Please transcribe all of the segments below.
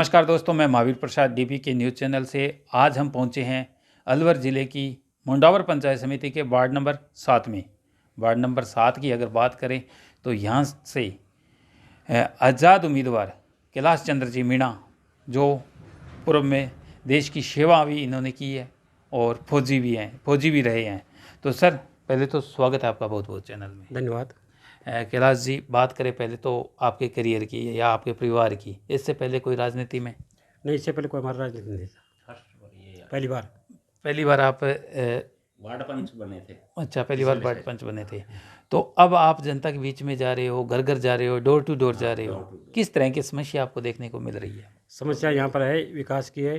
नमस्कार दोस्तों, मैं महावीर प्रसाद डीपी के न्यूज़ चैनल से। आज हम पहुंचे हैं अलवर ज़िले की मुंडावर पंचायत समिति के वार्ड नंबर 7 में। वार्ड नंबर 7 की अगर बात करें तो यहाँ से आज़ाद उम्मीदवार कैलाश चंद्र जी मीणा, जो पूर्व में देश की सेवा भी इन्होंने की है और फौजी भी रहे हैं। तो सर, पहले तो स्वागत है आपका बहुत बहुत चैनल में। धन्यवाद। कैलाश जी, बात करें पहले तो आपके करियर की या आपके परिवार की। इससे पहले कोई राजनीति में? नहीं, इससे पहले कोई हमारा राजनीति नहीं था। पहली बार आप वार्ड पंच बने थे। अच्छा, पहली बार वार्ड पंच बने थे। तो अब आप जनता के बीच में जा रहे हो, घर घर जा रहे हो, डोर टू डोर जा रहे हो। किस तरह की समस्या आपको देखने को मिल रही है? समस्या यहाँ पर है, विकास की है,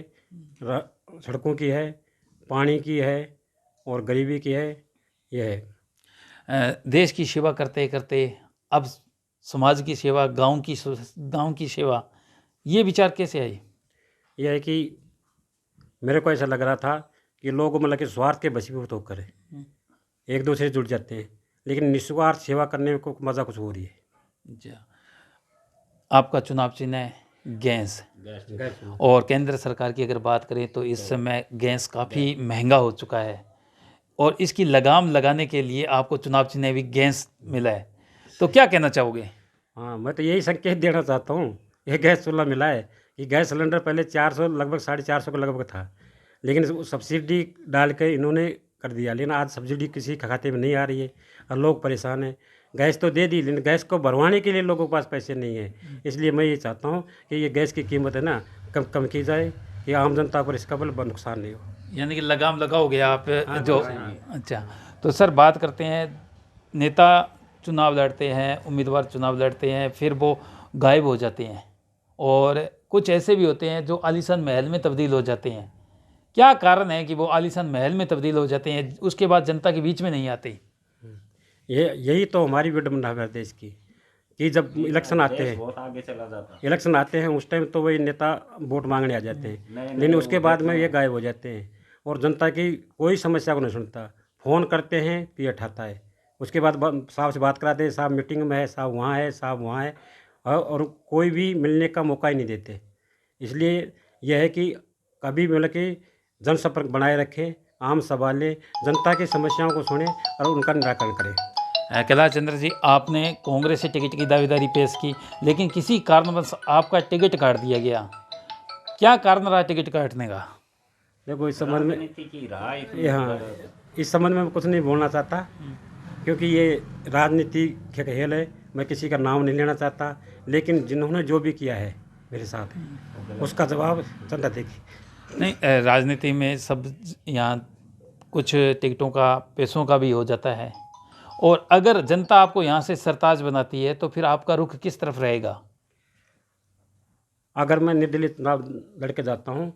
सड़कों की है, पानी की है और गरीबी की है। यह है। देश की सेवा करते करते अब समाज की सेवा, गांव की सेवा, ये विचार कैसे आई? यह है कि मेरे को ऐसा लग रहा था कि लोग मतलब कि स्वार्थ के वशीभूत होकर एक दूसरे से जुड़ जाते हैं, लेकिन निस्वार्थ सेवा करने को मज़ा कुछ हो रही है। जी, आपका चुनाव चिन्ह है गैस, और केंद्र सरकार की अगर बात करें तो इस समय गैस काफ़ी महंगा हो चुका है और इसकी लगाम लगाने के लिए आपको चुनाव चिन्ह भी गैस मिला है। तो क्या कहना चाहोगे? हाँ, मैं तो यही संकेत देना चाहता हूँ। ये गैस चूल्हा मिला है कि गैस सिलेंडर पहले 400, लगभग 450 के लगभग था, लेकिन सब्सिडी डाल के इन्होंने कर दिया, लेकिन आज सब्सिडी किसी के खाते में नहीं आ रही है और लोग परेशान हैं। गैस तो दे दी, लेकिन गैस को भरवाने के लिए लोगों के पास पैसे नहीं है। इसलिए मैं ये चाहता हूँ कि ये गैस की कीमत है ना कम की जाए, कि आम जनता पर इसका बल नुकसान नहीं हो। यानी कि लगाम लगाओगे आप जो? अच्छा, तो सर बात करते हैं, नेता चुनाव लड़ते हैं, उम्मीदवार चुनाव लड़ते हैं, फिर वो गायब हो जाते हैं और कुछ ऐसे भी होते हैं जो आलीशान महल में तब्दील हो जाते हैं। क्या कारण है कि वो आलीशान महल में तब्दील हो जाते हैं, उसके बाद जनता के बीच में नहीं आते? यही तो हमारी विडम्बना है देश की, कि जब इलेक्शन आते हैं, बहुत आगे चला जाता है। इलेक्शन आते हैं उस टाइम तो वही नेता वोट मांगने आ जाते हैं, लेकिन उसके बाद में ये गायब हो जाते हैं और जनता की कोई समस्या को नहीं सुनता। फ़ोन करते हैं तो ये उठाता है, उसके बाद साहब से बात कराते हैं, साहब मीटिंग में है, साहब वहाँ है, साहब वहाँ है, और कोई भी मिलने का मौका ही नहीं देते। इसलिए यह है कि कभी मतलब कि जनसंपर्क बनाए रखें, आम सवाल लें, जनता की समस्याओं को सुने और उनका निराकरण करें। कैलाश चंद्र जी, आपने कांग्रेस से टिकट की दावेदारी पेश की, लेकिन किसी कारणवश आपका टिकट काट दिया गया। क्या कारण रहा टिकट काटने का? देखो, इस संबंध में इस संबंध में मैं कुछ नहीं बोलना चाहता, क्योंकि ये राजनीति का खेल है। मैं किसी का नाम नहीं लेना चाहता, लेकिन जिन्होंने जो भी किया है मेरे साथ, उसका जवाब जनता देगी। नहीं, राजनीति में सब, यहाँ कुछ टिकटों का, पैसों का भी हो जाता है, और अगर जनता आपको यहाँ से सरताज बनाती है तो फिर आपका रुख किस तरफ रहेगा? अगर मैं निर्दलीय चुनाव लड़के जाता हूँ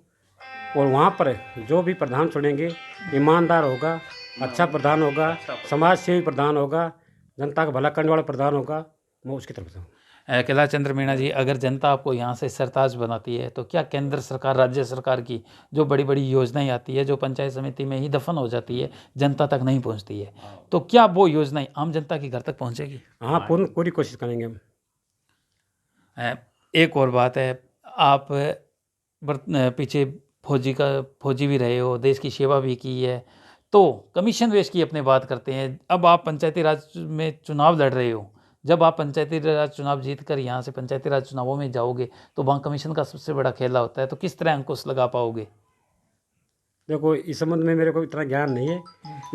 और वहाँ पर जो भी प्रधान चुनेंगे ईमानदार होगा, अच्छा प्रधान होगा, समाज सेवी प्रधान होगा, जनता का भला करने वाला प्रधान होगा, मैं उसकी तरफ जाऊँ। कैलाश चंद्र मीणा जी, अगर जनता आपको यहाँ से सरताज बनाती है तो क्या केंद्र सरकार, राज्य सरकार की जो बड़ी बड़ी योजनाएं आती है, जो पंचायत समिति में ही दफन हो जाती है, जनता तक नहीं पहुँचती है, तो क्या वो योजनाएं आम जनता के घर तक पहुँचेगी? हाँ, पूरी कोशिश करेंगे हम। एक और बात है, आप पीछे फौजी भी रहे हो, देश की सेवा भी की है, तो कमीशन बेस की अपने बात करते हैं। अब आप पंचायती राज में चुनाव लड़ रहे हो, जब आप पंचायती राज चुनाव जीतकर यहाँ से पंचायती राज चुनावों में जाओगे तो वहाँ कमीशन का सबसे बड़ा खेला होता है, तो किस तरह अंकुश लगा पाओगे? देखो, इस संबंध में मेरे को इतना ज्ञान नहीं है,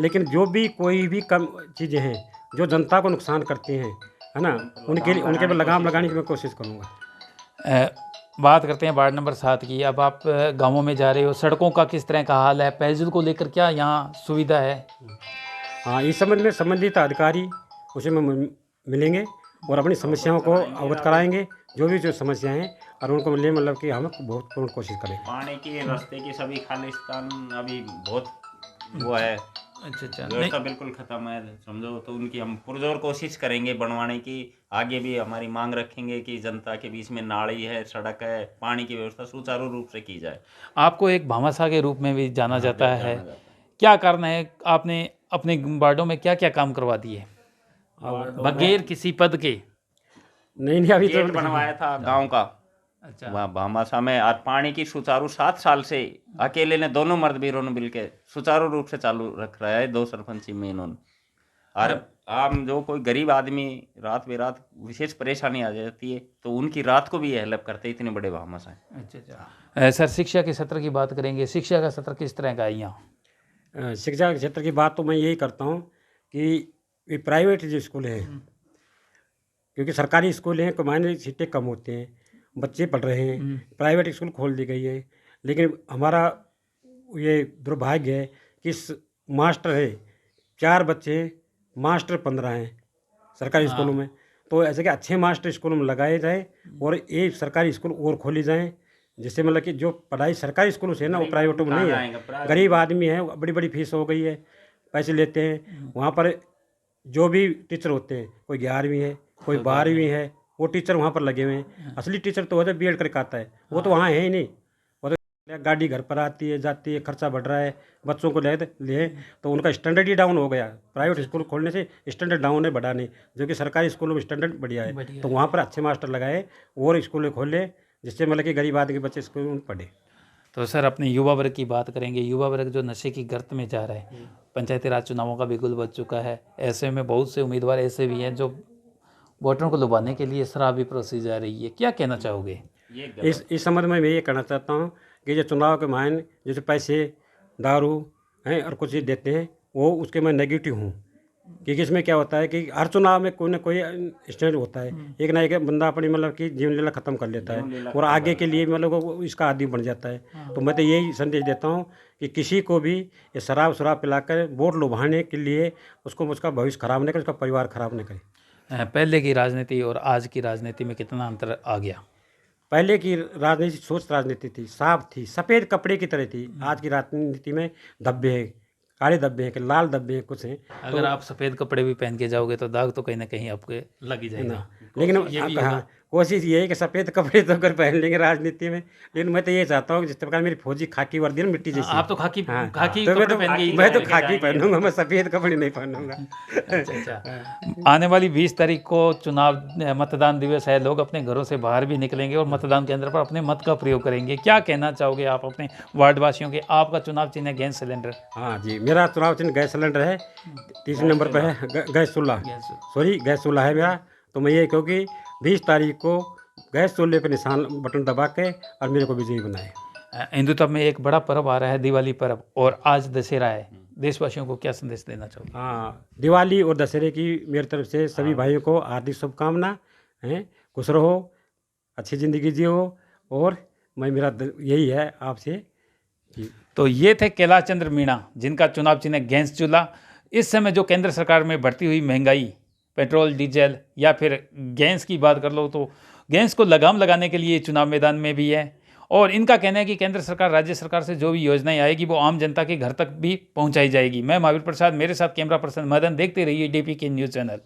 लेकिन जो भी कोई भी कम चीज़ें हैं जो जनता को नुकसान करती हैं, है ना, उनके पर लगाम लगाने की मैं कोशिश करूँगा। बात करते हैं वार्ड नंबर 7 की। अब आप गाँवों में जा रहे हो, सड़कों का किस तरह का हाल है, पेयजल को लेकर क्या यहाँ सुविधा है? हाँ, इस संबंध में संबंधित अधिकारी उसे में मिलेंगे और अपनी समस्याओं को अवगत कराएंगे, जो समस्याएं हैं, और उनको मिलने मतलब कि हम बहुत पूर्ण कोशिश करें। पानी की, रास्ते की सभी खालिस्तान अभी बहुत वो है। अच्छा, व्यवस्था बिल्कुल खत्म है समझो, तो उनकी हम पुरजोर कोशिश करेंगे बनवाने की। आगे भी हमारी मांग रखेंगे कि जनता के बीच में नाली है, सड़क है, पानी की व्यवस्था सुचारू रूप से की जाए। आपको एक भामाशाह के रूप में भी जाना जाता है, क्या कारण है? आपने अपने वार्डों में क्या क्या काम करवा दिए बगैर किसी पद के? नहीं, अभी तो बनवाया था गाँव का, अच्छा। वहाँ भामाशाह में। और पानी की सुचारू 7 साल से अकेले ने दोनों मर्द वीरों ने मिलकर सुचारू रूप से चालू रख रहा है, 2 सरपंची में इन्होंने। और आम जो कोई गरीब आदमी रात बेरात विशेष परेशानी आ जाती है तो उनकी रात को भी ये हेल्प करते हैं, इतने बड़े भामाशाह हैं। अच्छा। सर शिक्षा के सत्र की बात करेंगे, शिक्षा का सत्र किस तरह का है यहाँ? शिक्षा के क्षेत्र की बात तो मैं यही करता हूँ कि ये प्राइवेट जो स्कूल हैं, क्योंकि सरकारी स्कूल हैं तो मायने सीटें कम होते हैं, बच्चे पढ़ रहे हैं, प्राइवेट स्कूल खोल दी गई है। लेकिन हमारा ये दुर्भाग्य है कि मास्टर है 4 बच्चे, मास्टर 15 हैं सरकारी स्कूलों में। तो ऐसे कि अच्छे मास्टर स्कूलों में लगाए जाए और ये सरकारी स्कूल और खोली जाएँ, जिससे मतलब कि जो पढ़ाई सरकारी स्कूलों से है ना वो प्राइवेटों में नहीं है। गरीब आदमी है, बड़ी बड़ी फीस हो गई है, पैसे लेते हैं। वहाँ पर जो भी टीचर होते हैं, कोई 11वीं है, कोई 12वीं है, वो टीचर वहाँ पर लगे हुए हैं। असली टीचर तो होता है BEd करके आता है, वो तो वहाँ है ही नहीं। वो तो गाड़ी घर पर आती है जाती है, खर्चा बढ़ रहा है, बच्चों को ले तो उनका स्टैंडर्ड ही डाउन हो गया। प्राइवेट स्कूल खोलने से स्टैंडर्ड डाउन है, बढ़ा नहीं, जो कि सरकारी स्कूलों में स्टैंडर्ड बढ़िया है। तो वहाँ पर अच्छे मास्टर लगाए और स्कूलें खोले, जिससे मतलब कि गरीब आदमी के बच्चे स्कूल में पढ़े। तो सर अपने युवा वर्ग की बात करेंगे, युवा वर्ग जो नशे की गर्त में जा रहा है, पंचायती राज चुनावों का भी गुल बच चुका है, ऐसे में बहुत से उम्मीदवार ऐसे भी हैं जो वोटरों को लुभाने के लिए शराब भी परोसी जा रही है, क्या कहना चाहोगे? इस संबंध में मैं ये कहना चाहता हूँ कि जो चुनाव के मायने जैसे पैसे, दारू हैं और कुछ चीज़ देते हैं, वो उसके मैं नेगेटिव हूँ। क्योंकि इसमें क्या होता है कि हर चुनाव में कोई ना कोई स्टैंड होता है, एक ना एक बंदा अपनी मतलब कि जीवन लीला ख़त्म कर लेता है और आगे के लिए मतलब वो इसका आदमी बन जाता है। तो मैं तो यही संदेश देता हूँ कि किसी को भी ये शराब पिलाकर वोट लुभाने के लिए उसका भविष्य खराब नहीं करे, उसका परिवार खराब नहीं करे। पहले की राजनीति और आज की राजनीति में कितना अंतर आ गया? पहले की राजनीति सोच राजनीति थी, साफ थी, सफ़ेद कपड़े की तरह थी। आज की राजनीति में धब्बे हैं, काले धब्बे हैं, लाल धब्बे हैं, कुछ हैं। अगर आप सफ़ेद कपड़े भी पहन के जाओगे तो दाग तो कहीं ना कहीं आपके लग ही जाएगा। लेकिन हाँ, कोशिश ये है कि सफ़ेद कपड़े तो अगर पहन लेंगे राजनीति में। लेकिन मैं तो ये चाहता हूँ कि जिस प्रकार मेरी फौजी खाकी वर्दी है ना, मिट्टी जैसी। आप तो खाकी हाँ, खाकी तो कपड़े पहन के ही मैं तो खाकी पहनूंगा, मैं सफ़ेद कपड़े नहीं पहनूंगा। अच्छा। आने वाली 20 तारीख को चुनाव मतदान दिवस है, लोग अपने घरों से बाहर भी निकलेंगे और मतदान केंद्र पर अपने मत का प्रयोग करेंगे, क्या कहना चाहोगे आप अपने वार्डवासियों के? आपका चुनाव चिन्ह है गैस सिलेंडर। हाँ जी, मेरा चुनाव चिन्ह गैस सिलेंडर है, 3 नंबर पर है गैस चूल्हा, गैस चूल्हा है मेरा। तो मैं ये कहूँ कि 20 तारीख को गैस चूल्हे पर निशान बटन दबा के और मेरे को विजयी बनाए। हिंदुत्व में एक बड़ा पर्व आ रहा है, दिवाली पर्व, और आज दशहरा है, देशवासियों को क्या संदेश देना चाहोगे? हाँ, दिवाली और दशहरे की मेरी तरफ से सभी भाइयों को हार्दिक शुभकामना हैं। खुश रहो, अच्छी ज़िंदगी जियो, और मेरा यही है आपसे। तो ये थे कैलाश चंद्र मीणा, जिनका चुनाव चिन्ह है गैस चूल्हा। इस समय जो केंद्र सरकार में बढ़ती हुई महंगाई, पेट्रोल डीजल या फिर गैस की बात कर लो तो गैस को लगाम लगाने के लिए चुनाव मैदान में भी है। और इनका कहना है कि केंद्र सरकार, राज्य सरकार से जो भी योजनाएं आएगी वो आम जनता के घर तक भी पहुंचाई जाएगी। मैं महावीर प्रसाद, मेरे साथ कैमरा पर्सन मदन। देखते रहिए DP के न्यूज़ चैनल।